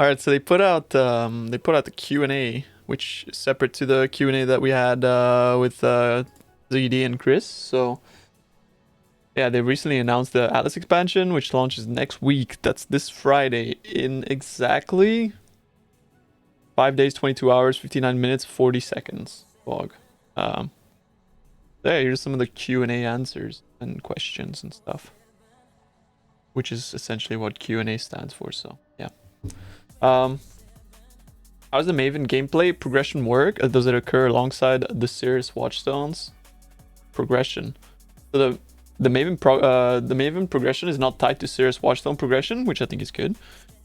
All right, so they put out the Q&A, which is separate to the Q&A that we had with ZD and Chris. So yeah, they recently announced the Atlas expansion, which launches next week. That's this Friday in exactly 5 days, 22 hours, 59 minutes, 40 seconds. Log. Here's some of the Q&A answers and questions and stuff, which is essentially what Q&A stands for. So yeah. How does the Maven gameplay progression work? Does it occur alongside the Cirrus Watchstones progression? So the Maven progression is not tied to Cirrus Watchstone progression, which I think is good.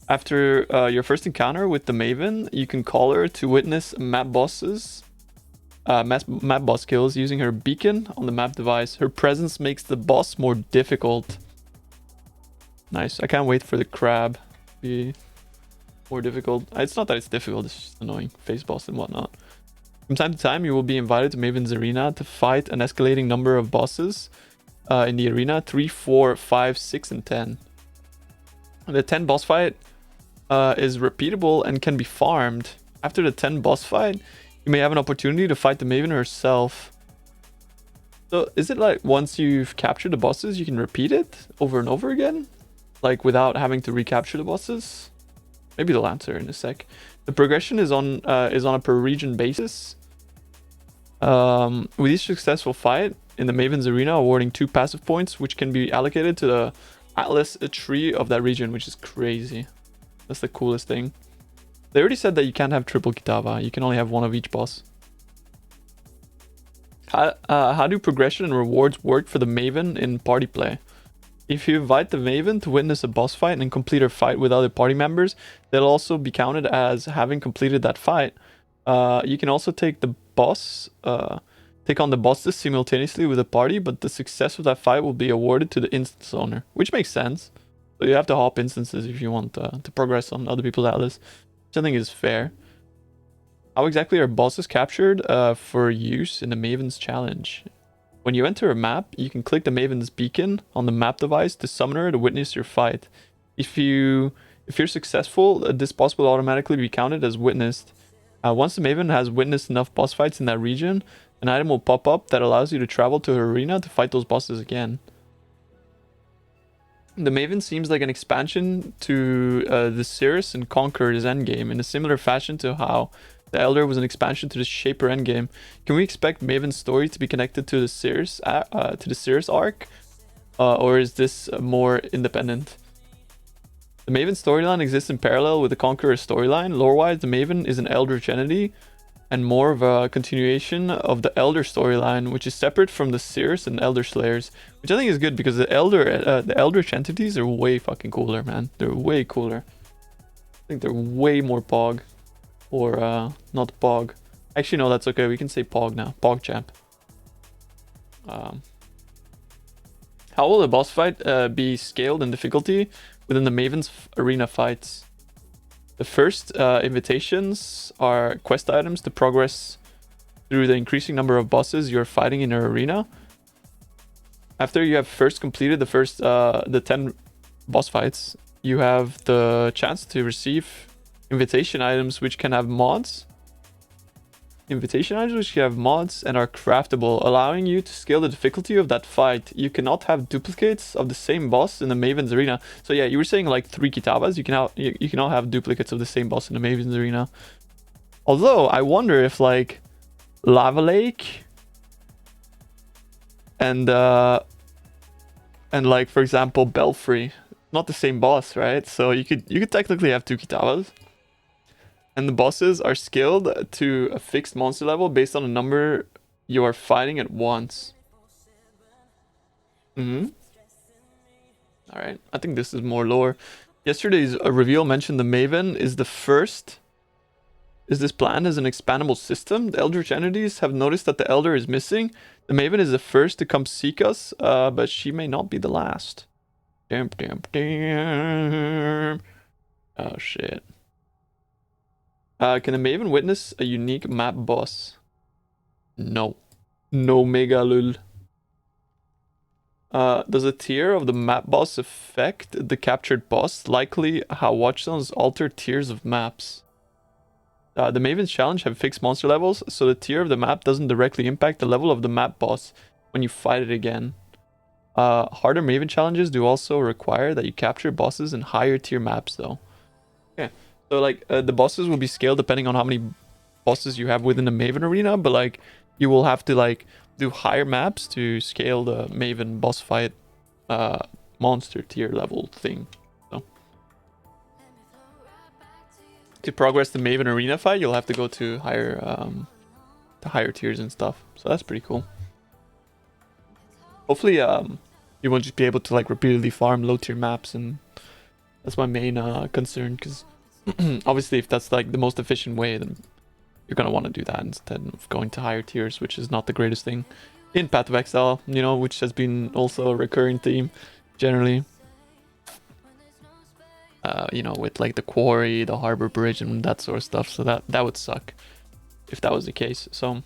After your first encounter with the Maven, you can call her to witness map bosses, map boss kills using her beacon on the map device. Her presence makes the boss more difficult. Nice. I can't wait for the crab to be more difficult. It's not that it's difficult, it's just annoying. Face boss and whatnot. From time to time, you will be invited to Maven's arena to fight an escalating number of bosses in the arena. 3, 4, 5, 6, and 10. The 10 boss fight is repeatable and can be farmed. After the 10 boss fight, you may have an opportunity to fight the Maven herself. So is it like once you've captured the bosses, you can repeat it over and over again? Like without having to recapture the bosses? Maybe they'll answer in a sec. The progression is on a per region basis. With each successful fight in the Maven's arena, awarding 2 passive points, which can be allocated to the Atlas tree of that region, which is crazy. That's the coolest thing. They already said that you can't have triple Kitava. You can only have one of each boss. How do progression and rewards work for the Maven in party play? If you invite the Maven to witness a boss fight and complete her fight with other party members, they'll also be counted as having completed that fight. You can also take the boss, take on the bosses simultaneously with the party, but the success of that fight will be awarded to the instance owner, which makes sense. So you have to hop instances if you want to progress on other people's Atlas, which I think is fair. How exactly are bosses captured for use in the Maven's challenge? When you enter a map, you can click the Maven's beacon on the map device to summon her to witness your fight. If you're successful, this boss will automatically be counted as witnessed. Once the Maven has witnessed enough boss fights in that region, an item will pop up that allows you to travel to her arena to fight those bosses again. The Maven seems like an expansion to the Cirrus and Conqueror's endgame in a similar fashion to how the Elder was an expansion to the Shaper endgame. Can we expect Maven's story to be connected to the Cirrus arc, or is this more independent? The Maven storyline exists in parallel with the Conqueror storyline. Lore-wise, the Maven is an Eldritch entity and more of a continuation of the Elder storyline, which is separate from the Cirrus and Elder Slayers, which I think is good because the Eldritch entities are way fucking cooler, man. They're way cooler. I think they're way more Pog. Or, not Pog. Actually, no, that's okay. We can say Pog now. Pog champ. How will the boss fight be scaled in difficulty within the Maven's arena fights? The first invitations are quest items to progress through the increasing number of bosses you're fighting in your arena. After you have first completed the 10 boss fights, you have the chance to receive invitation items which can have mods. Invitation items which can have mods and are craftable, allowing you to scale the difficulty of that fight. You cannot have duplicates of the same boss in the Maven's arena. So yeah, you were saying like 3 Kitavas. You cannot have duplicates of the same boss in the Maven's arena. Although I wonder if like Lava Lake and like for example Belfry, not the same boss, right? So you could technically have 2 Kitavas. And the bosses are scaled to a fixed monster level based on the number you are fighting at once. Alright, I think this is more lore. Yesterday's reveal mentioned the Maven is the first. Is this planned as an expandable system? The Eldritch entities have noticed that the Elder is missing. The Maven is the first to come seek us, but she may not be the last. Damn. Oh shit. Can a Maven witness a unique map boss? No. No Megalul. Does a tier of the map boss affect the captured boss? Likely how Watchstones alter tiers of maps. The Maven's challenge have fixed monster levels, so the tier of the map doesn't directly impact the level of the map boss when you fight it again. Harder Maven challenges do also require that you capture bosses in higher tier maps though. Okay, so like the bosses will be scaled depending on how many bosses you have within the Maven arena, but like you will have to like do higher maps to scale the Maven boss fight monster tier level thing. So to progress the Maven arena fight, you'll have to go to higher tiers and stuff. So that's pretty cool. Hopefully you won't just be able to like repeatedly farm low tier maps, and that's my main concern, because obviously if that's like the most efficient way, then you're gonna want to do that instead of going to higher tiers, which is not the greatest thing in Path of Exile, you know, which has been also a recurring theme generally. You know, with like the quarry, the harbor bridge, and that sort of stuff. So that would suck if that was the case. So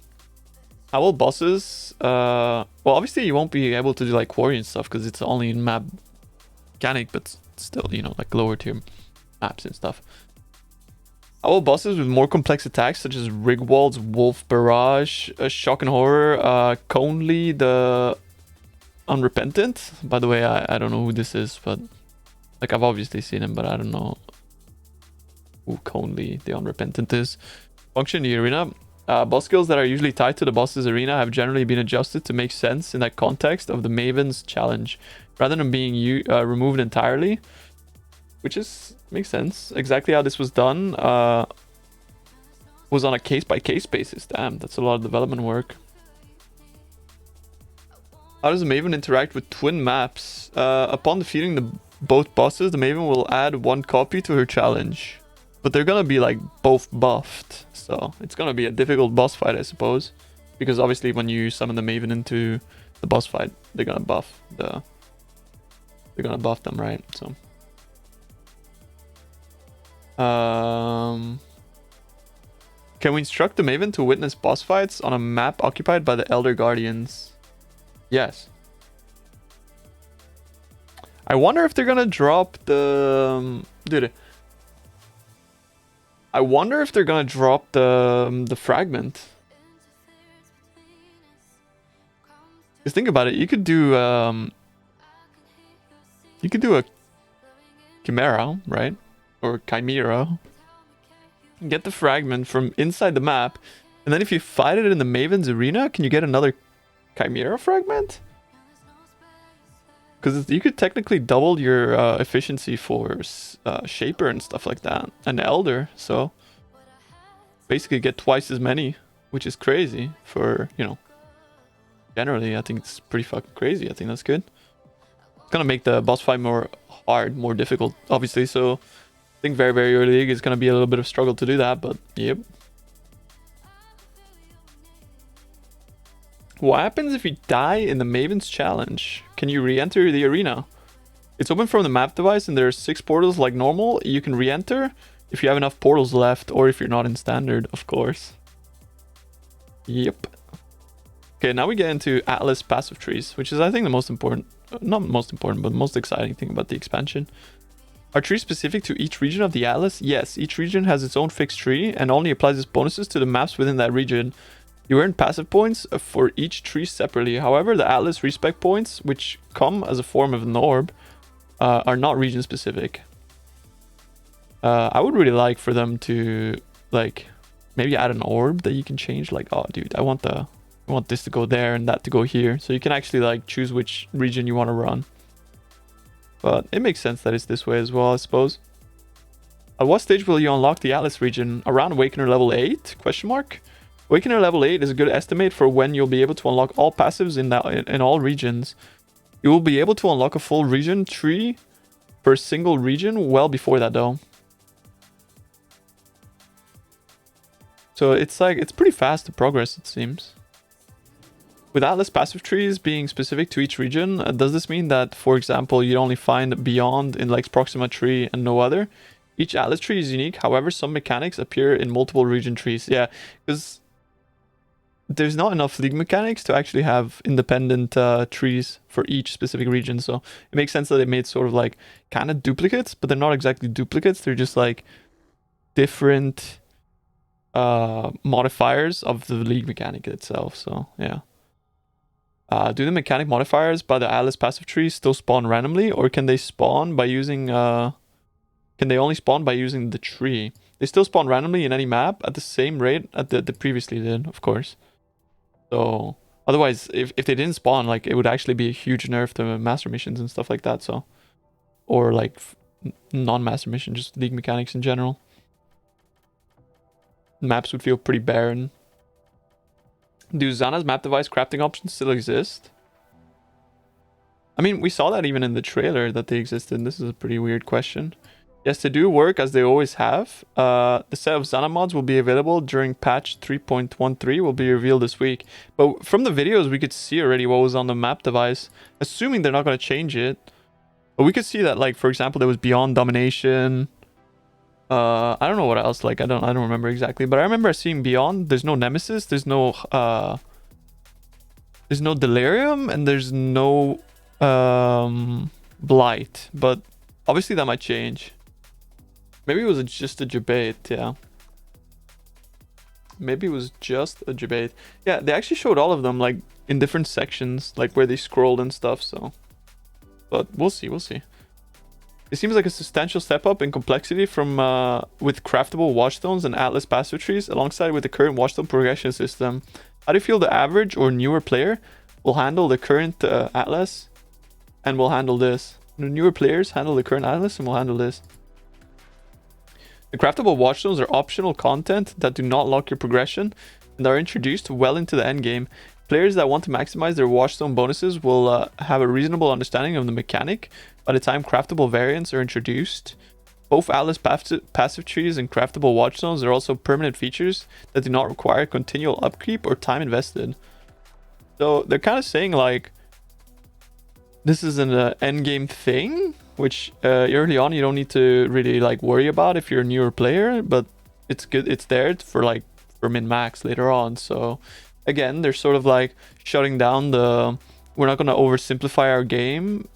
how will bosses? Well, obviously you won't be able to do like quarry and stuff because it's only in map mechanic, but still, you know, like lower tier maps and stuff. How will bosses with more complex attacks such as Rigwald's Wolf Barrage, Shock and Horror, Conley the Unrepentant? By the way, I don't know who this is, but like I've obviously seen him, but I don't know who Conley the Unrepentant is. Function in the arena. Boss skills that are usually tied to the boss's arena have generally been adjusted to make sense in that context of the Maven's challenge, rather than being removed entirely, which makes sense. Exactly how this was done was on a case-by-case basis. Damn, that's a lot of development work. How does the Maven interact with twin maps? Upon defeating both bosses, the Maven will add one copy to her challenge. But they're gonna be like both buffed, so it's gonna be a difficult boss fight, I suppose. Because obviously when you summon the Maven into the boss fight, they're gonna buff them, right? So can we instruct the Maven to witness boss fights on a map occupied by the Elder Guardians? Yes. I wonder if they're gonna drop the dude. I wonder if they're gonna drop the fragment. Just think about it. You could do a Chimera, right? Or Chimera. Get the fragment from inside the map, and then if you fight it in the Maven's arena, can you get another Chimera fragment? Because you could technically double your efficiency for Shaper and stuff like that, and Elder, so basically get twice as many, which is crazy for, you know, generally I think it's pretty fucking crazy. I think that's good. It's gonna make the boss fight more hard, more difficult, obviously, so I think very, very early league is gonna be a little bit of struggle to do that, but yep. What happens if you die in the Maven's challenge? Can you re-enter the arena? It's open from the map device and there are 6 portals like normal. You can re-enter if you have enough portals left, or if you're not in standard, of course. Yep. Okay, now we get into Atlas passive trees, which is I think the most important, not most important, but most exciting thing about the expansion. Are trees specific to each region of the Atlas? Yes, each region has its own fixed tree and only applies its bonuses to the maps within that region. You earn passive points for each tree separately. However, the Atlas respec points, which come as a form of an orb, are not region specific. I would really like for them to like maybe add an orb that you can change. Like, oh, dude, I want this to go there and that to go here, so you can actually like choose which region you want to run. But it makes sense that it's this way as well, I suppose. At what stage will you unlock the Atlas region? Around Awakener level 8? Question mark. Awakener level 8 is a good estimate for when you'll be able to unlock all passives in all regions. You will be able to unlock a full region tree per single region well before that though. So it's pretty fast to progress, it seems. With Atlas passive trees being specific to each region, does this mean that, for example, you'd only find Beyond in like Proxima tree and no other? Each Atlas tree is unique, however, some mechanics appear in multiple region trees. Yeah, because there's not enough league mechanics to actually have independent trees for each specific region. So it makes sense that they made sort of like kind of duplicates, but they're not exactly duplicates. They're just like different modifiers of the league mechanic itself. So yeah. Do the mechanic modifiers by the Atlas passive trees still spawn randomly, or can they spawn by using can they only spawn by using the tree? They still spawn randomly in any map at the same rate that they previously did, of course. So otherwise, if they didn't spawn, like it would actually be a huge nerf to master missions and stuff like that. So, or like non-master mission, just league mechanics in general. Maps would feel pretty barren. Do Zana's map device crafting options still exist? I mean, we saw that even in the trailer that they existed. This is a pretty weird question. Yes, they do work as they always have. The set of Zana mods will be available during patch 3.13, will be revealed this week. But from the videos, we could see already what was on the map device, assuming they're not going to change it. But we could see that, like, for example, there was Beyond Domination. I don't know what else. Like, I don't remember exactly. But I remember seeing Beyond. There's no Nemesis. There's no Delirium, and there's no Blight. But obviously that might change. Maybe it was just a debate, yeah. Maybe it was just a debate. Yeah, they actually showed all of them, like, in different sections, like, where they scrolled and stuff, so. But we'll see, we'll see. It seems like a substantial step up in complexity from, with craftable Watchstones and Atlas passive trees, alongside with the current Watchstone progression system. How do you feel the average or newer player will handle the current Atlas and will handle this? The newer players handle the current Atlas and will handle this. The craftable Watchstones are optional content that do not lock your progression and are introduced well into the endgame. Players that want to maximize their Watchstone bonuses will have a reasonable understanding of the mechanic by the time craftable variants are introduced. Both Atlas passive trees and craftable Watchstones are also permanent features that do not require continual upkeep or time invested. So they're kind of saying like, this is an endgame thing, which early on you don't need to really like worry about if you're a newer player, but it's good. It's there for like for min-max later on. So again, they're sort of like shutting down the, we're not going to oversimplify our game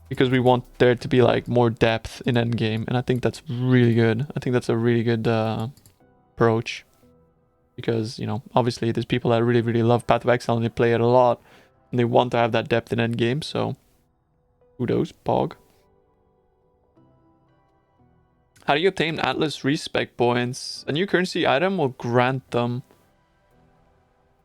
because we want there to be like more depth in endgame, and I think that's really good. I think that's a really good approach, because, you know, obviously there's people that really love Path of Exile and they play it a lot and they want to have that depth in endgame. So kudos, Pog. How do you obtain Atlas respec points? A new currency item will grant them.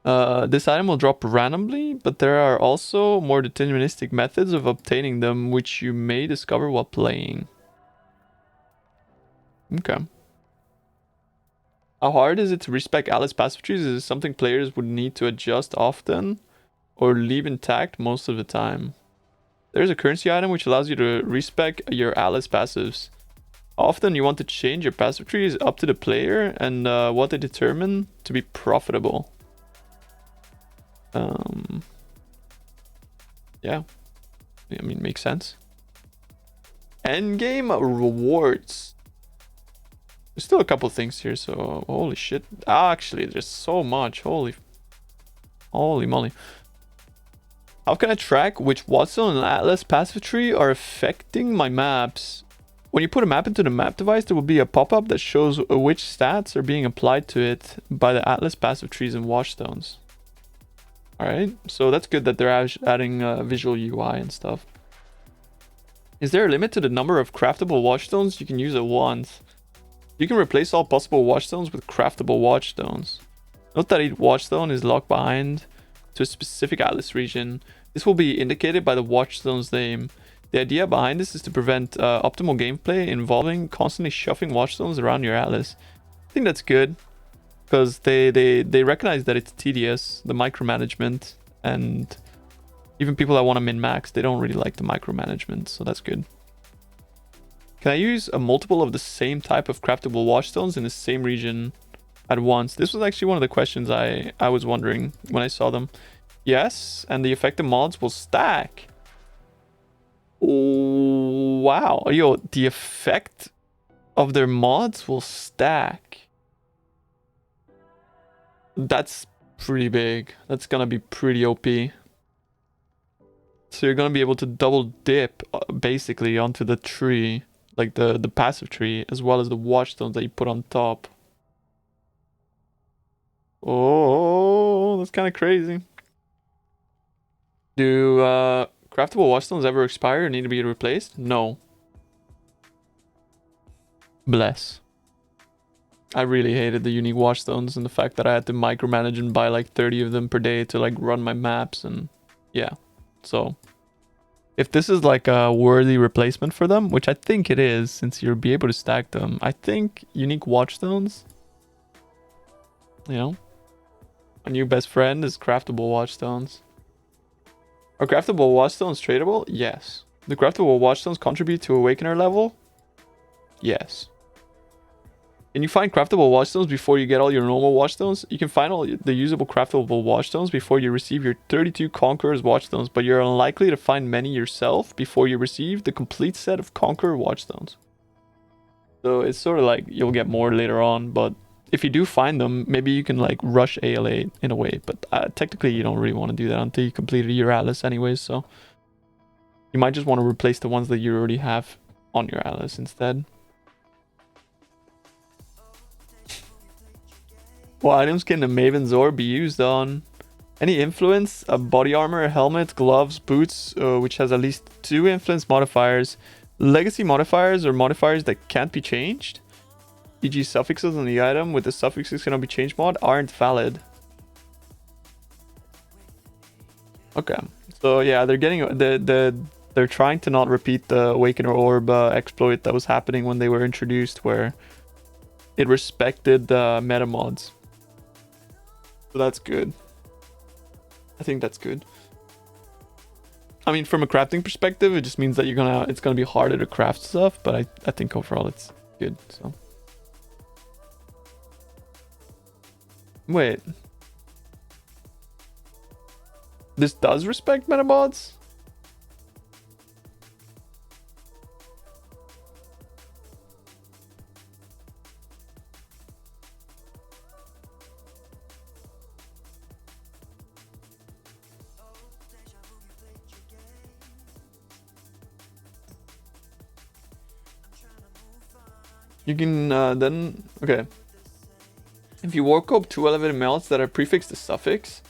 This item will drop randomly, but there are also more deterministic methods of obtaining them, which you may discover while playing. Okay. How hard is it to respec Atlas passive trees? Is it something players would need to adjust often or leave intact most of the time? There's a currency item which allows you to respec your Atlas passives. Often you want to change your passive trees up to the player and what they determine to be profitable. Yeah, I mean, makes sense. Endgame rewards. There's still a couple things here, so holy shit. Actually, there's so much. Holy moly. How can I track which Watchstone and Atlas passive tree are affecting my maps? When you put a map into the map device, there will be a pop-up that shows which stats are being applied to it by the Atlas passive trees and Watchstones. Alright, so that's good that they're adding visual UI and stuff. Is there a limit to the number of craftable Watchstones you can use at once? You can replace all possible Watchstones with craftable Watchstones. Note that each Watchstone is locked behind to a specific Atlas region. This will be indicated by the Watchstone's name. The idea behind this is to prevent optimal gameplay involving constantly shuffling Watchstones around your Atlas. I think that's good, because they recognize that it's tedious, the micromanagement, and even people that want to min-max, they don't really like the micromanagement, so that's good. Can I use a multiple of the same type of craftable Watchstones in the same region at once? This was actually one of the questions I was wondering when I saw them. Yes, and the effective mods will stack. Oh, wow. Yo, the effect of their mods will stack. That's pretty big. That's gonna be pretty OP. So you're gonna be able to double dip basically onto the tree, like the passive tree, as well as the watchstones that you put on top. Oh, that's kind of crazy. Do craftable watchstones ever expire or need to be replaced? No. Bless. I really hated the unique watchstones and the fact that I had to micromanage and buy like 30 of them per day to like run my maps, and yeah. So if this is like a worthy replacement for them, which I think it is, since you'll be able to stack them, I think unique watchstones, you know, my new best friend is craftable watchstones. Are craftable watchstones tradable? Yes. Do craftable watchstones contribute to awakener level? Yes. Can you find craftable watchstones before you get all your normal watchstones? You can find all the usable craftable watchstones before you receive your 32 Conqueror's watchstones, but you're unlikely to find many yourself before you receive the complete set of Conqueror watchstones. So it's sort of like you'll get more later on, but if you do find them, maybe you can like rush ALA in a way, but technically you don't really want to do that until you completed your Atlas anyways, so you might just want to replace the ones that you already have on your Atlas instead. What items can the Maven's orb be used on? Any influence, a body armor, helmet, gloves, boots, which has at least 2 influence modifiers. Legacy modifiers or modifiers that can't be changed, e.g. suffixes on the item with the suffixes cannot be changed mod, aren't valid. Okay, so yeah, they're getting they're trying to not repeat the Awakener Orb exploit that was happening when they were introduced, where it respected the meta mods. So that's good. I think that's good. I mean, from a crafting perspective, it just means that it's gonna be harder to craft stuff, but I think overall it's good. So wait, this does respect meta mods? You can then, okay. If you work up 2 elevated melts that are prefixed to suffix,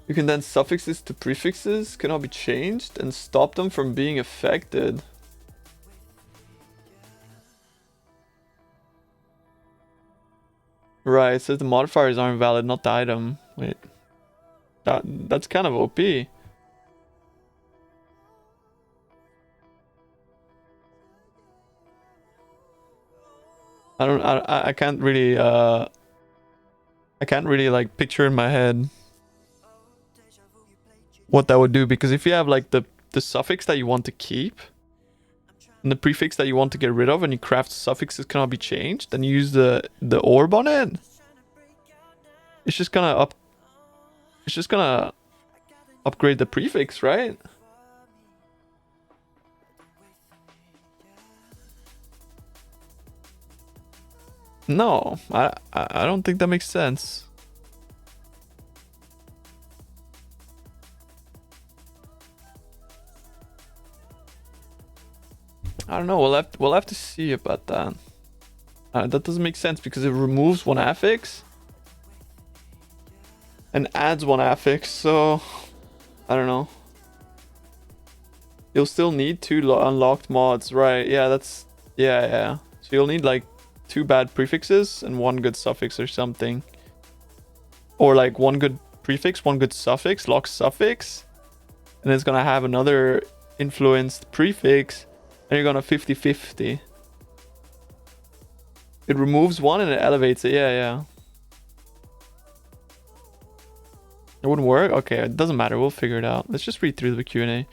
you can then suffixes to prefixes cannot be changed and stop them from being affected. Right, it says the modifiers aren't valid, not the item. Wait. That's kind of OP. I can't really like picture in my head what that would do, because if you have like the suffix that you want to keep and the prefix that you want to get rid of, and you craft suffixes cannot be changed, then you use the orb on it, it's just gonna upgrade the prefix, right? No, I don't think that makes sense. I don't know. We'll have to see about that. That doesn't make sense because it removes 1 affix and adds 1 affix. So I don't know. You'll still need 2 unlocked mods, right? Yeah, that's yeah. So you'll need like 2 bad prefixes and 1 good suffix or something, or like 1 good prefix, 1 good suffix, lock suffix, and it's gonna have another influenced prefix, and you're gonna 50-50. It removes 1 and it elevates it. Yeah. It wouldn't work? Okay, it doesn't matter. We'll figure it out. Let's just read through the Q&A.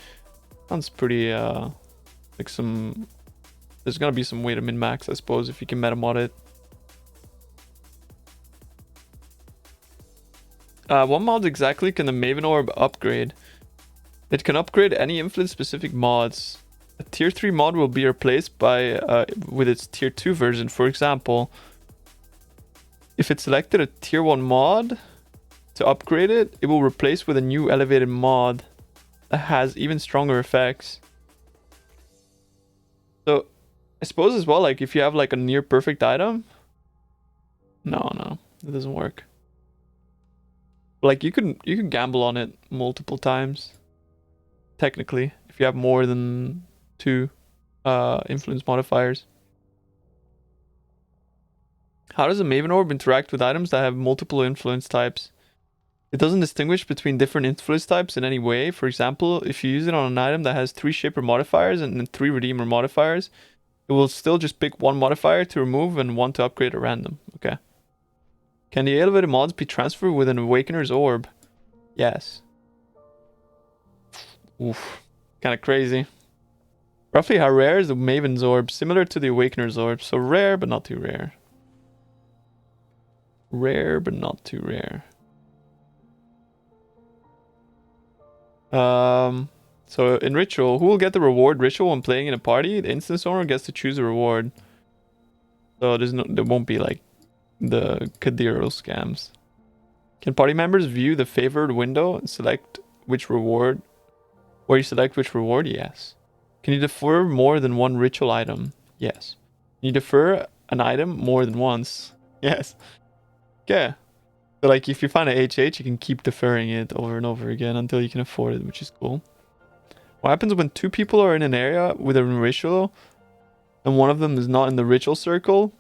Sounds pretty like some... There's gonna be some way to min-max, I suppose, if you can meta mod it. What mods exactly can the Maven Orb upgrade? It can upgrade any influence-specific mods. A tier 3 mod will be replaced by with its tier 2 version. For example, If it's selected a tier 1 mod to upgrade it, it will replace with a new elevated mod that has even stronger effects. So I suppose as well, like if you have like a near perfect item. No, it doesn't work. Like you can gamble on it multiple times. Technically, if you have more than 2 influence modifiers. How does a Maven orb interact with items that have multiple influence types? It doesn't distinguish between different influence types in any way. For example, if you use it on an item that has 3 shaper modifiers and 3 redeemer modifiers, it will still just pick 1 modifier to remove and 1 to upgrade at random. Okay. Can the elevated mods be transferred with an Awakener's orb? Yes. Oof. Kind of crazy. Roughly how rare is the Maven's orb? Similar to the Awakener's orb. So rare, but not too rare. Rare, but not too rare. So in Ritual, who will get the reward Ritual when playing in a party? The instance owner gets to choose a reward. So there won't be like the Kadiro scams. Can party members view the favored window and select which reward? Where you select which reward? Yes. Can you defer more than 1 ritual item? Yes. Can you defer an item more than once? Yes. Yeah. So like if you find a HH, you can keep deferring it over and over again until you can afford it, which is cool. What happens when 2 people are in an area with a ritual and one of them is not in the ritual circle?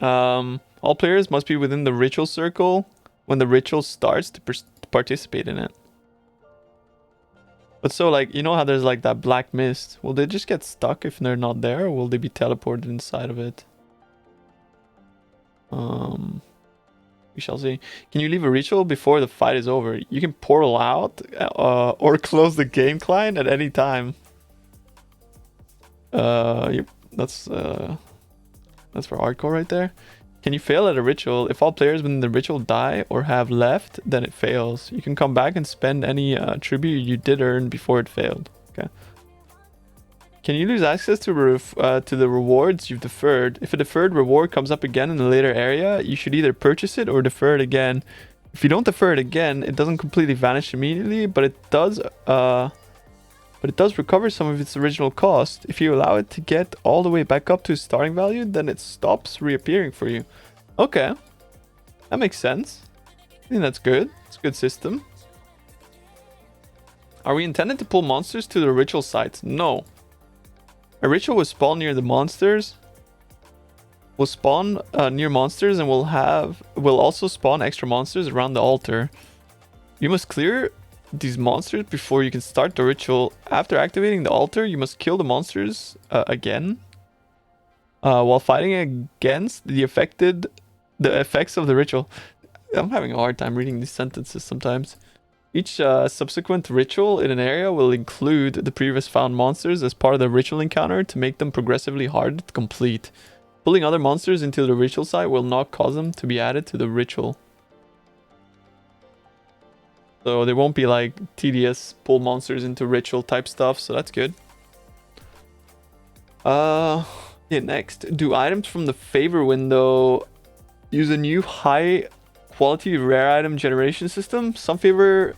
All players must be within the ritual circle when the ritual starts to participate in it. But so like, you know how there's like that black mist? Will they just get stuck if they're not there, or will they be teleported inside of it? We shall see. Can you leave a ritual before the fight is over? You can portal out or close the game client at any time. Yep, that's for hardcore right there. Can you fail at a ritual? If all players within the ritual die or have left, then it fails. You can come back and spend any tribute you did earn before it failed. Okay. Can you lose access to the rewards you've deferred? If a deferred reward comes up again in a later area, you should either purchase it or defer it again. If you don't defer it again, it doesn't completely vanish immediately, but it does recover some of its original cost. If you allow it to get all the way back up to its starting value, then it stops reappearing for you. Okay. That makes sense. I think that's good. It's a good system. Are we intended to pull monsters to the ritual sites? No. A ritual will spawn near the monsters. Will spawn near monsters and will also spawn extra monsters around the altar. You must clear these monsters before you can start the ritual. After activating the altar, you must kill the monsters again. While fighting against the effects of the ritual. I'm having a hard time reading these sentences sometimes. Each subsequent ritual in an area will include the previous found monsters as part of the ritual encounter to make them progressively harder to complete. Pulling other monsters into the ritual site will not cause them to be added to the ritual. So there won't be like tedious pull monsters into ritual type stuff, so that's good. Yeah, next. Do items from the favor window use a new high quality rare item generation system? Some favors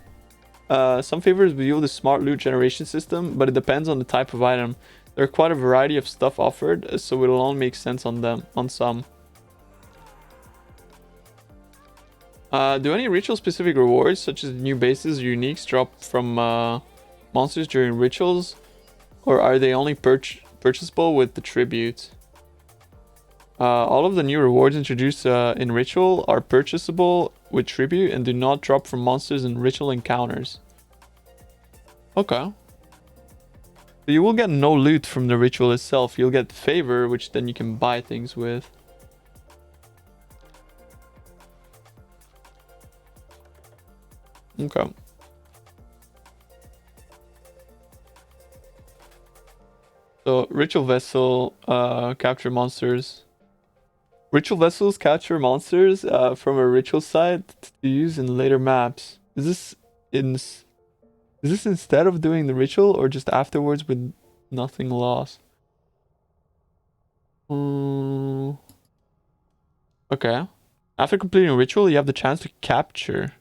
view the smart loot generation system, but it depends on the type of item. There are quite a variety of stuff offered, so it'll all make sense on some. Do any ritual specific rewards, such as new bases or uniques, drop from monsters during rituals? Or are they only purchasable with the tribute? All of the new rewards introduced in ritual are purchasable with tribute and do not drop from monsters in ritual encounters. Okay. So you will get no loot from the ritual itself. You'll get favor, which then you can buy things with. Okay. So ritual vessel capture monsters. Ritual vessels capture monsters from a ritual site to use in later maps. Is this instead of doing the ritual or just afterwards with nothing lost? Okay. Okay. After completing a ritual, you have the chance to capture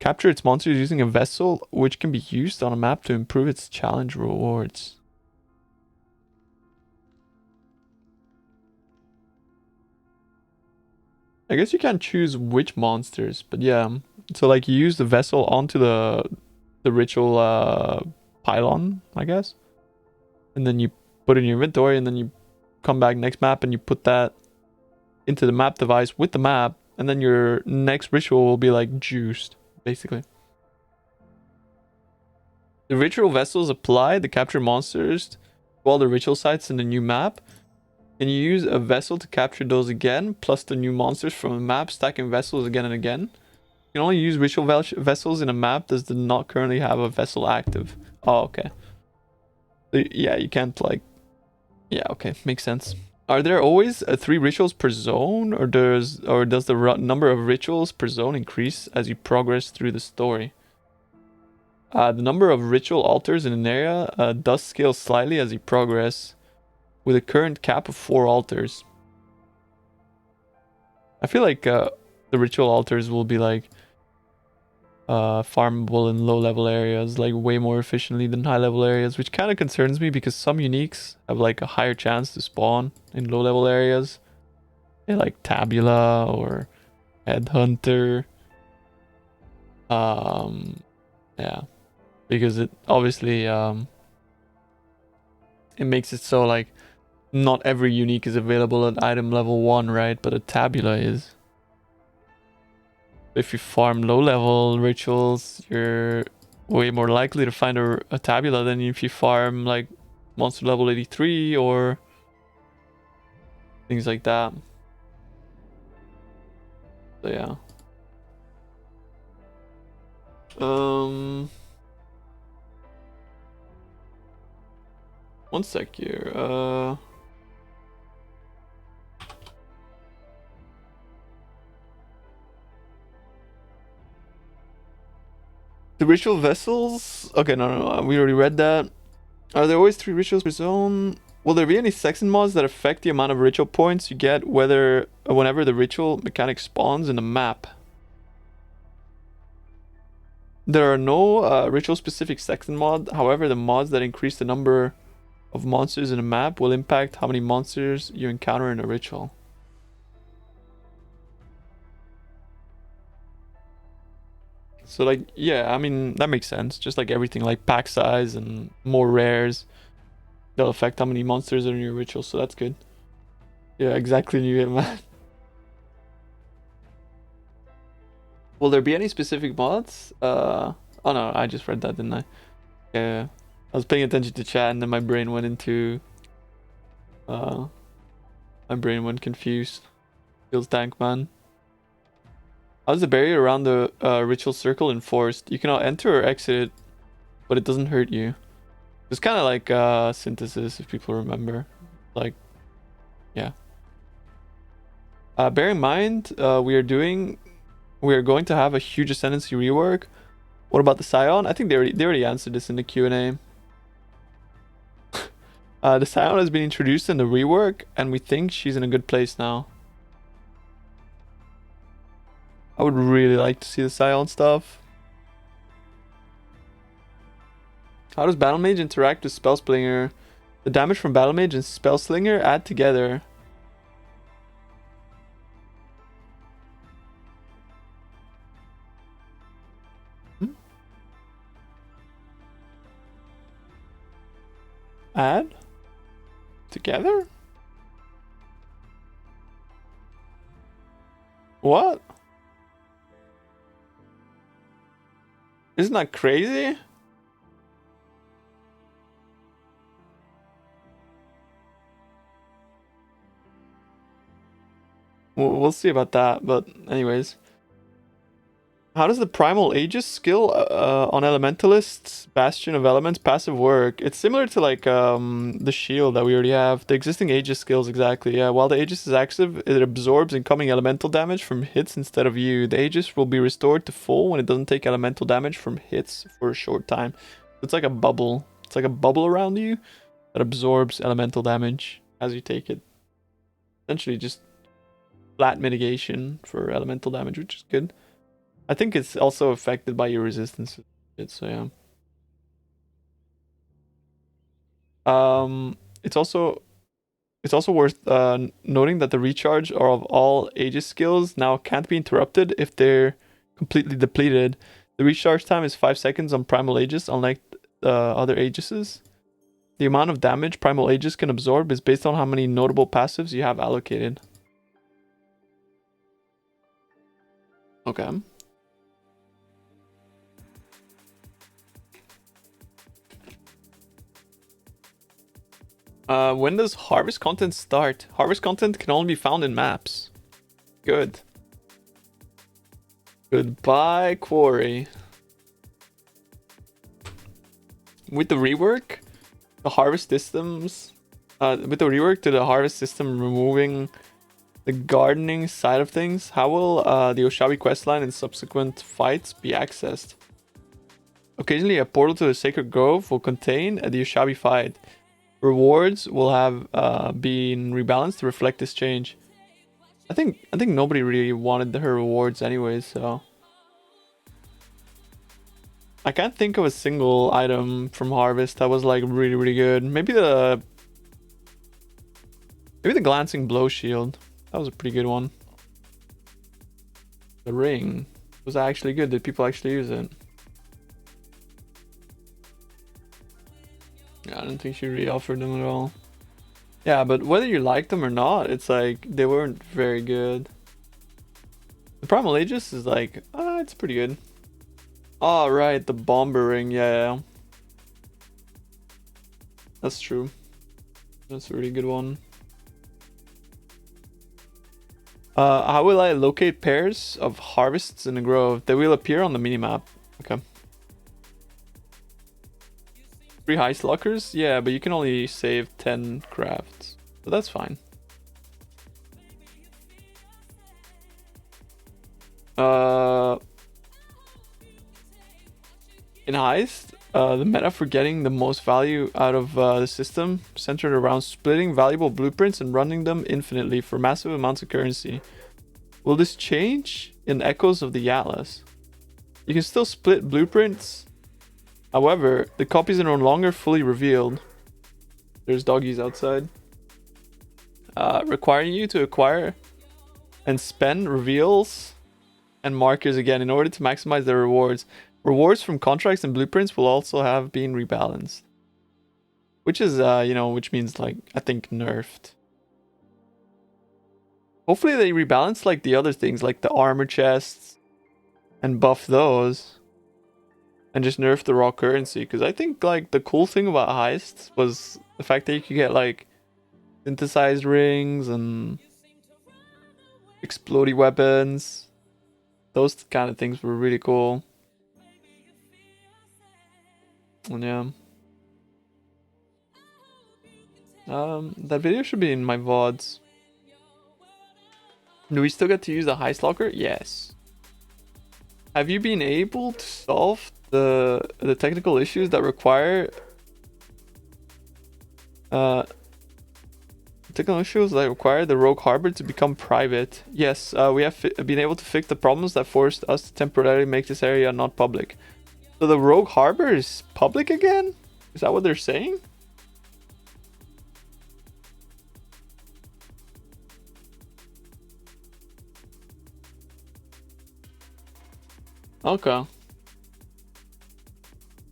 its monsters using a vessel, which can be used on a map to improve its challenge rewards. I guess you can't choose which monsters, but yeah. So like you use the vessel onto the ritual pylon, I guess. And then you put it in your inventory, and then you come back next map and you put that into the map device with the map, and then your next ritual will be like juiced, basically. The ritual vessels apply to capture monsters to all the ritual sites in the new map. And you use a vessel to capture those again, plus the new monsters from the map, stacking vessels again and again. You can only use ritual vessels in a map that does not currently have a vessel active. Oh, okay. So, yeah, you can't like... Yeah, okay, makes sense. Are there always 3 rituals per zone, or does the number of rituals per zone increase as you progress through the story? The number of ritual altars in an area does scale slightly as you progress, with a current cap of 4 altars. I feel like the ritual altars will be like farmable in low level areas like way more efficiently than high level areas, which kind of concerns me because some uniques have like a higher chance to spawn in low level areas. Yeah, like Tabula or Headhunter. Yeah, because it obviously it makes it so like not every unique is available at item level 1, right? But a Tabula is. If you farm low level rituals, you're way more likely to find a Tabula than if you farm like monster level 83 or things like that. So yeah. One sec here. The ritual vessels. Okay, no, we already read that. Are there always 3 rituals per zone? Will there be any section mods that affect the amount of ritual points you get whenever the ritual mechanic spawns in the map? There are no ritual specific section mod. However, the mods that increase the number of monsters in a map will impact how many monsters you encounter in a ritual. So like, yeah, I mean, that makes sense. Just like everything, like pack size and more rares, they'll affect how many monsters are in your ritual, so that's good. Yeah, exactly, new man. Will there be any specific mods? Oh no, I just read that, didn't I? Yeah, I was paying attention to chat and then my brain went confused. Feels tank, man. How's the barrier around the ritual circle enforced? You cannot enter or exit it, but it doesn't hurt you. It's kind of like synthesis, if people remember. Like, yeah. Bear in mind, we are going to have a huge Ascendancy rework. What about the Scion? I think they already answered this in the Q&A. The Scion has been introduced in the rework, and we think she's in a good place now. I would really like to see the Scion stuff. How does Battle Mage interact with Spell Slinger? The damage from Battle Mage and Spell Slinger add together. Add? Together? What? Isn't that crazy? We'll see about that, but anyways. How does the Primal Aegis skill on Elementalist's Bastion of Elements passive work? It's similar to like the shield that we already have. The existing Aegis skills, exactly. Yeah, while the Aegis is active, it absorbs incoming elemental damage from hits instead of you. The Aegis will be restored to full when it doesn't take elemental damage from hits for a short time. It's like a bubble. It's like a bubble around you that absorbs elemental damage as you take it. essentially just flat mitigation for elemental damage, which is good. I think it's also affected by your resistance. So yeah. It's also worth noting that the recharge of all Aegis skills now can't be interrupted if they're completely depleted. The recharge time is 5 seconds on Primal Aegis, unlike other Aegises. The amount of damage Primal Aegis can absorb is based on how many notable passives you have allocated. Okay. When does harvest content start? Harvest content can only be found in maps. Good. Goodbye, Quarry. With the rework, the harvest systems, with the rework to the harvest system removing the gardening side of things, how will the Oshabi questline and subsequent fights be accessed? Occasionally, a portal to the Sacred Grove will contain the Oshabi fight. Rewards will have been rebalanced to reflect this change. I think nobody really wanted her rewards anyways, so I can't think of a single item from Harvest that was like really good. Maybe the glancing blow shield. That was a pretty good one. The ring was actually good. Did people actually use it? I don't think she really offered them at all. Yeah, but whether you like them or not, it's like they weren't very good. The Primal Aegis is like, it's pretty good. Oh, right, the Bomber Ring, yeah. That's true. That's a really good one. How will I locate pairs of harvests in a grove? They will appear on the minimap. Okay. 3 heist lockers? Yeah, but you can only save 10 crafts. So that's fine. In Heist, the meta for getting the most value out of the system centered around splitting valuable blueprints and running them infinitely for massive amounts of currency. Will this change in Echoes of the Atlas? You can still split blueprints. However, the copies are no longer fully revealed. There's doggies outside. Requiring you to acquire and spend reveals and markers again in order to maximize their rewards. Rewards from contracts and blueprints will also have been rebalanced. Which is, which means, like, I think nerfed. Hopefully they rebalance, like, the other things, like the armor chests, and buff those. And just nerf the raw currency. Because I think, like, the cool thing about Heists was the fact that you could get, like, synthesized rings and explodey weapons. Those kind of things were really cool. And yeah. That video should be in my VODs. Do we still get to use the heist locker? Yes. Have you been able to solve the technical issues that require the Rogue Harbor to become private? Yes, we have been able to fix the problems that forced us to temporarily make this area not public. So the Rogue Harbor is public again? Is that what they're saying? Okay.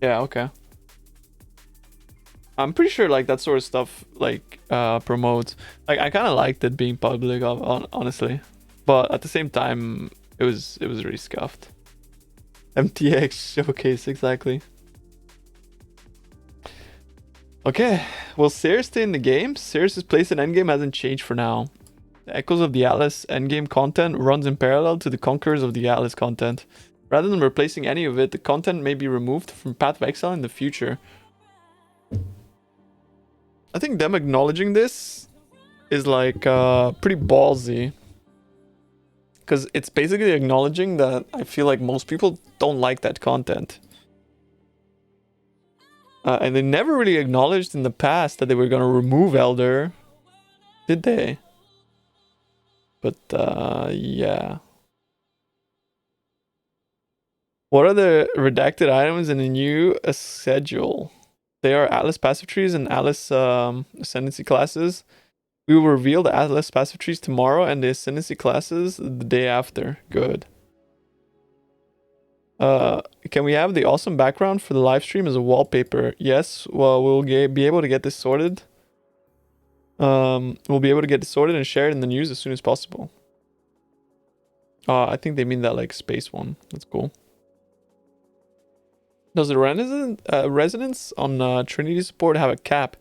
Yeah, okay. I'm pretty sure like that sort of stuff like promotes. Like I kind of liked it being public, honestly, but at the same time, it was really scuffed. MTX showcase, exactly. Okay, will Sears stay in the game? Sears' place in endgame hasn't changed for now. The Echoes of the Atlas endgame content runs in parallel to the Conquerors of the Atlas content. Rather than replacing any of it, the content may be removed from Path of Exile in the future. I think them acknowledging this is like pretty ballsy. Because it's basically acknowledging that I feel like most people don't like that content. And they never really acknowledged in the past that they were going to remove Elder. Did they? But yeah. What are the redacted items in the new schedule? They are Atlas passive trees and Atlas Ascendancy classes. We will reveal the Atlas passive trees tomorrow and the Ascendancy classes the day after. Good. Can we have the awesome background for the live stream as a wallpaper? Yes. Well, we'll be able to get this sorted. We'll be able to get it sorted and share it in the news as soon as possible. I think they mean that like space one. That's cool. Does the resonance on Trinity support have a cap?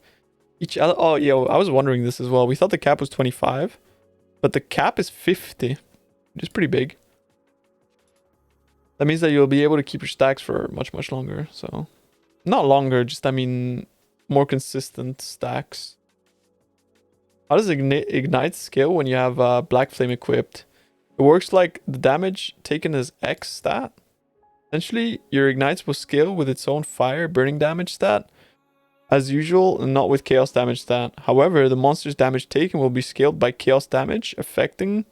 Oh, yeah, I was wondering this as well. We thought the cap was 25, but the cap is 50, which is pretty big. That means that you'll be able to keep your stacks for much, much longer. So, not longer, just, I mean, more consistent stacks. How does Ignite scale when you have Black Flame equipped? It works like the damage taken as X stat. Essentially, your Ignites will scale with its own fire burning damage stat, as usual, and not with chaos damage stat. However, the monster's damage taken will be scaled by chaos damage, affecting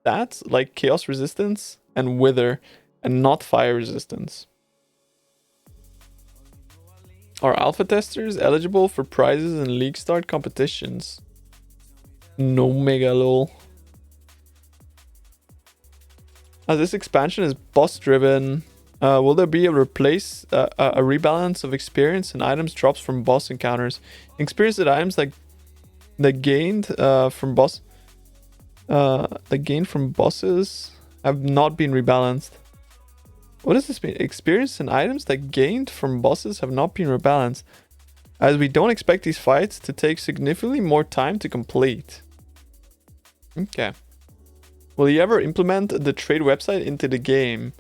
stats like chaos resistance and wither, and not fire resistance. Are alpha testers eligible for prizes and league start competitions? No, mega lol. As this expansion is boss driven, will there be a rebalance of experience and items drops from boss encounters? Experience that items that gained from bosses have not been rebalanced. What does this mean? Experience and items that gained from bosses have not been rebalanced, as we don't expect these fights to take significantly more time to complete. Okay. Will you ever implement the trade website into the game?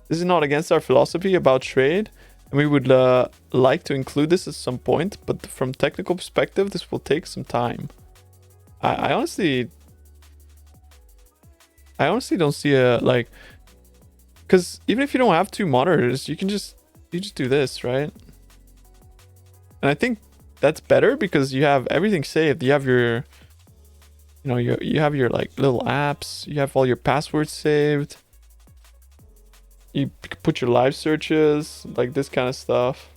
This is not against our philosophy about trade, and we would like to include this at some point, but from technical perspective, this will take some time. I honestly don't see a, like, because even if you don't have 2 monitors, you just do this, right? And I think that's better because you have everything saved. You have your, you have your like little apps. You have all your passwords saved. You put your live searches, like this kind of stuff.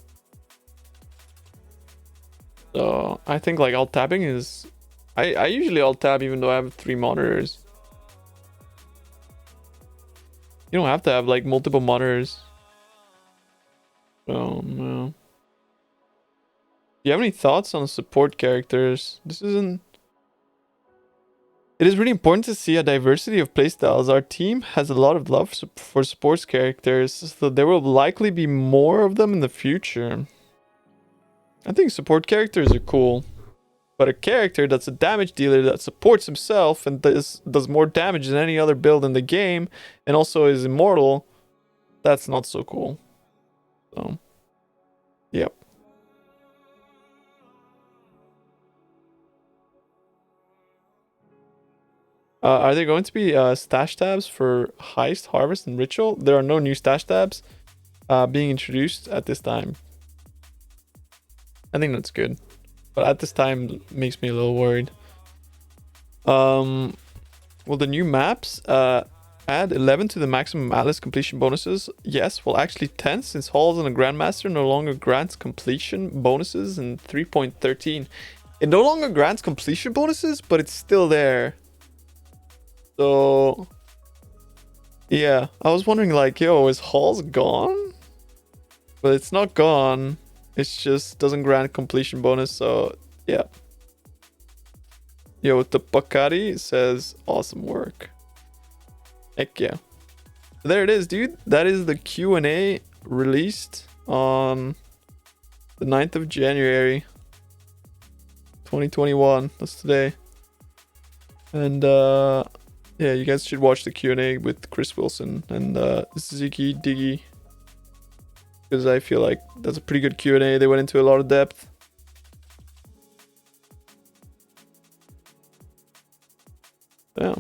So I think like alt tabbing is, I usually alt tab even though I have 3 monitors. You don't have to have like multiple monitors. Oh no. Do you have any thoughts on support characters? It is really important to see a diversity of playstyles. Our team has a lot of love for sports characters, so there will likely be more of them in the future. I think support characters are cool, but a character that's a damage dealer that supports himself and does more damage than any other build in the game and also is immortal, that's not so cool. So, yep. Are there going to be stash tabs for Heist, Harvest, and Ritual? There are no new stash tabs being introduced at this time. I think that's good. But at this time, it makes me a little worried. Will the new maps add 11 to the maximum Atlas completion bonuses? Yes, well actually 10, since Halls and the Grandmaster no longer grants completion bonuses in 3.13. It no longer grants completion bonuses, but it's still there. So, yeah, I was wondering like, yo, is Halls gone? But it's not gone. It just doesn't grant completion bonus, so yeah. Yo, the Bakari says awesome work. Heck yeah. There it is, dude. That is the Q&A released on the 9th of January 2021. That's today. And yeah, you guys should watch the Q&A with Chris Wilson and Ziggy Diggy, because I feel like that's a pretty good Q&A. They went into a lot of depth. Yeah.